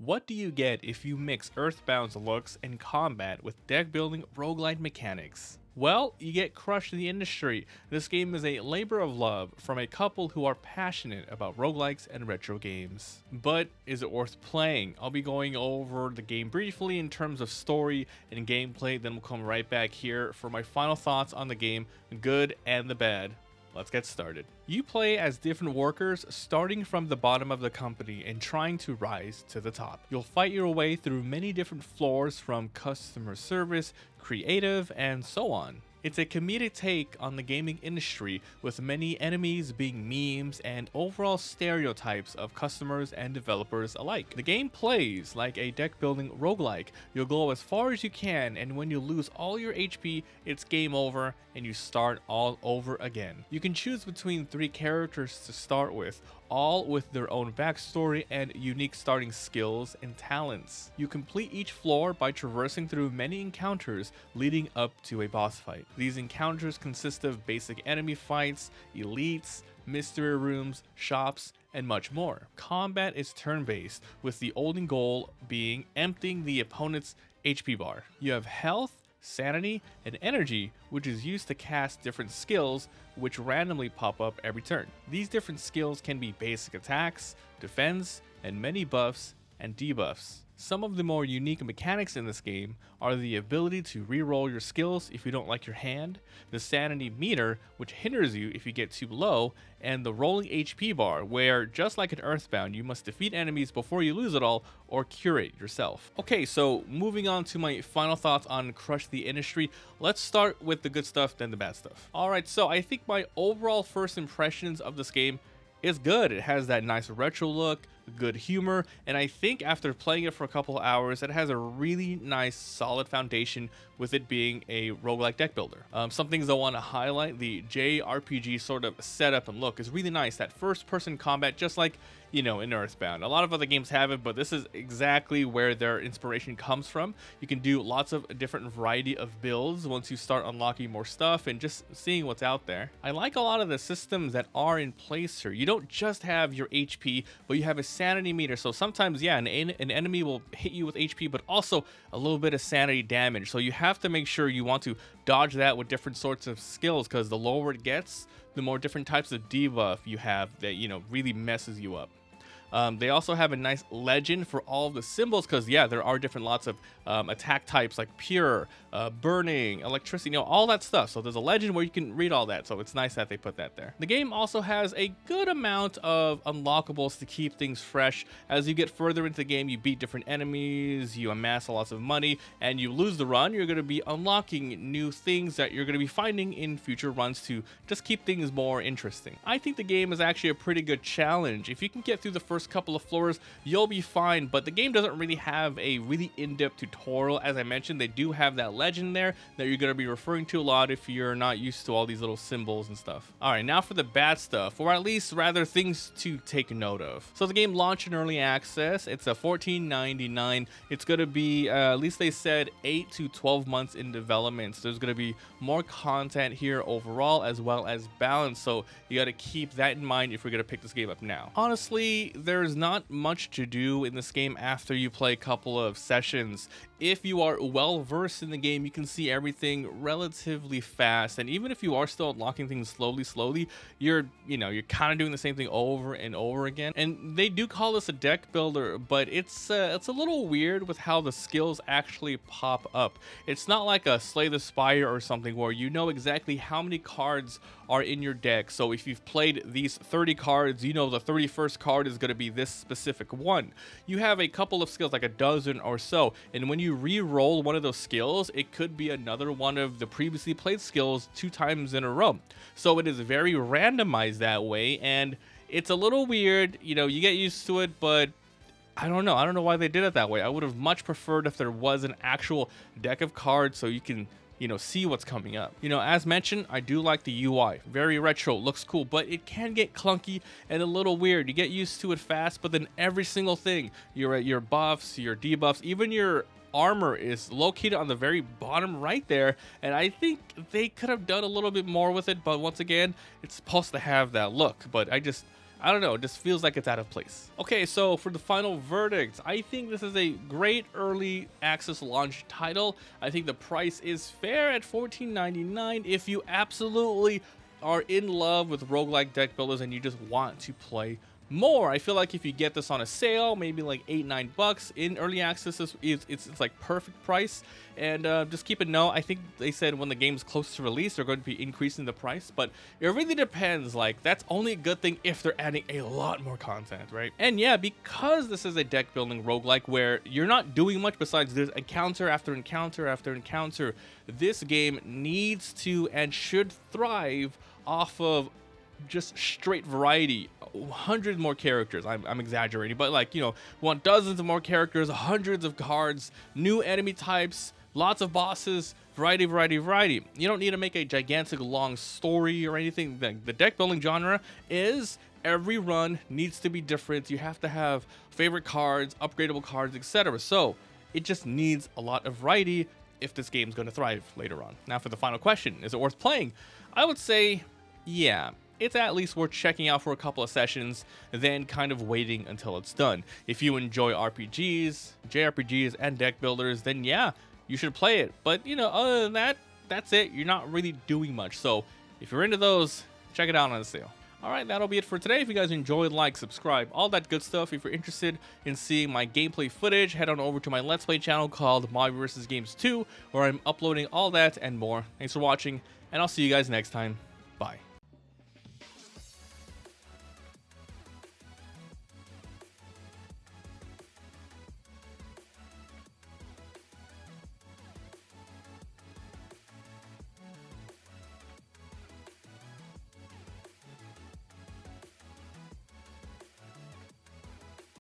What do you get if you mix Earthbound's looks and combat with deck building roguelite mechanics? Well, you get crushed in the industry. This game is a labor of love from a couple who are passionate about roguelikes and retro games. But is it worth playing? I'll be going over the game briefly in terms of story and gameplay, then we'll come right back here for my final thoughts on the game, good and the bad. Let's get started. You play as different workers starting from the bottom of the company and trying to rise to the top. You'll fight your way through many different floors from customer service, creative, and so on. It's a comedic take on the gaming industry, with many enemies being memes and overall stereotypes of customers and developers alike. The game plays like a deck building roguelike. You'll go as far as you can, and when you lose all your HP, it's game over and you start all over again. You can choose between 3 characters to start with, all with their own backstory and unique starting skills and talents. You complete each floor by traversing through many encounters leading up to a boss fight. These encounters consist of basic enemy fights, elites, mystery rooms, shops, and much more. Combat is turn-based, with the only goal being emptying the opponent's HP bar. You have health, sanity, and energy, which is used to cast different skills which randomly pop up every turn. These different skills can be basic attacks, defense, and many buffs and debuffs. Some of the more unique mechanics in this game are the ability to reroll your skills if you don't like your hand, the sanity meter, which hinders you if you get too low, and the rolling HP bar, where just like in Earthbound, you must defeat enemies before you lose it all or cure it yourself. Okay, so moving on to my final thoughts on Crush the Industry, let's start with the good stuff, then the bad stuff. Alright, so I think my overall first impressions of this game is good. It has that nice retro look, good humor, and I think after playing it for a couple of hours, it has a really nice solid foundation with it being a roguelike deck builder. Some things I want to highlight: the JRPG sort of setup and look is really nice. That first person combat, just like, you know, in Earthbound. A lot of other games have it, but this is exactly where their inspiration comes from. You can do lots of different variety of builds once you start unlocking more stuff and just seeing what's out there. I like a lot of the systems that are in place here. You don't just have your HP, but you have a sanity meter. So sometimes, yeah, an enemy will hit you with HP, but also a little bit of sanity damage. So you have to make sure you want to dodge that with different sorts of skills, because the lower it gets, the more different types of debuff you have that, you know, really messes you up. They also have a nice legend for all of the symbols, because yeah, there are different lots of attack types like pure, burning, electricity, you know, all that stuff. So there's a legend where you can read all that, so it's nice that they put that there. The game also has a good amount of unlockables to keep things fresh. As you get further into the game, you beat different enemies, you amass lots of money, and you lose the run, you're going to be unlocking new things that you're going to be finding in future runs to just keep things more interesting. I think the game is actually a pretty good challenge. If you can get through the first couple of floors, you'll be fine, but the game doesn't really have a really in-depth tutorial. As I mentioned, they do have that legend there that you're going to be referring to a lot if you're not used to all these little symbols and stuff. Alright, now for the bad stuff, or at least rather things to take note of. So the game launched in early access. It's a $14.99. It's going to be, at least they said, 8 to 12 months in development. So there's going to be more content here overall, as well as balance. So you got to keep that in mind if we're going to pick this game up now. Honestly, there's not much to do in this game after you play a couple of sessions. If you are well versed in the game, you can see everything relatively fast, and even if you are still unlocking things slowly, you're kind of doing the same thing over and over again. And they do call this a deck builder, but it's a little weird with how the skills actually pop up. It's not like a Slay the Spire or something where you know exactly how many cards are in your deck. So if you've played these 30 cards, you know the 31st card is going to be this specific one. You have a couple of skills, like a dozen or so, and when you re-roll one of those skills, it could be another one of the previously played skills 2 times in a row. So it is very randomized that way, and it's a little weird. You know, you get used to it, but I don't know why they did it that way. I would have much preferred if there was an actual deck of cards so you can, you know, see what's coming up. You know, as mentioned, I do like the UI. Very retro, looks cool, but it can get clunky and a little weird. You get used to it fast, but then every single thing, your buffs, your debuffs, even your armor is located on the very bottom right there, and I think they could have done a little bit more with it, but once again, it's supposed to have that look. But I I don't know, it just feels like it's out of place. Okay, so for the final verdict, I think this is a great early access launch title. I think the price is fair at $14.99 if you absolutely are in love with roguelike deck builders and you just want to play more. I feel like if you get this on a sale, maybe like $8-9 in early access, it's like perfect price. And just keep a note, I think they said when the game's close to release they're going to be increasing the price, but it really depends. Like, that's only a good thing if they're adding a lot more content, right? And yeah, because this is a deck building roguelike where you're not doing much besides there's encounter after encounter after encounter, this game needs to and should thrive off of just straight variety. 100 more characters, I'm exaggerating, but like, you know, want dozens of more characters, hundreds of cards, new enemy types, lots of bosses, variety. You don't need to make a gigantic long story or anything. The deck building genre is every run needs to be different. You have to have favorite cards, upgradable cards, etc. So it just needs a lot of variety if this game's going to thrive later on. Now for the final question, is it worth playing? I would say yeah. It's at least worth checking out for a couple of sessions, then kind of waiting until it's done. If you enjoy RPGs, JRPGs, and deck builders, then yeah, you should play it. But, you know, other than that, that's it. You're not really doing much. So if you're into those, check it out on the sale. Alright, that'll be it for today. If you guys enjoyed, like, subscribe, all that good stuff. If you're interested in seeing my gameplay footage, head on over to my Let's Play channel called MabiVsGames 2, where I'm uploading all that and more. Thanks for watching, and I'll see you guys next time. Bye.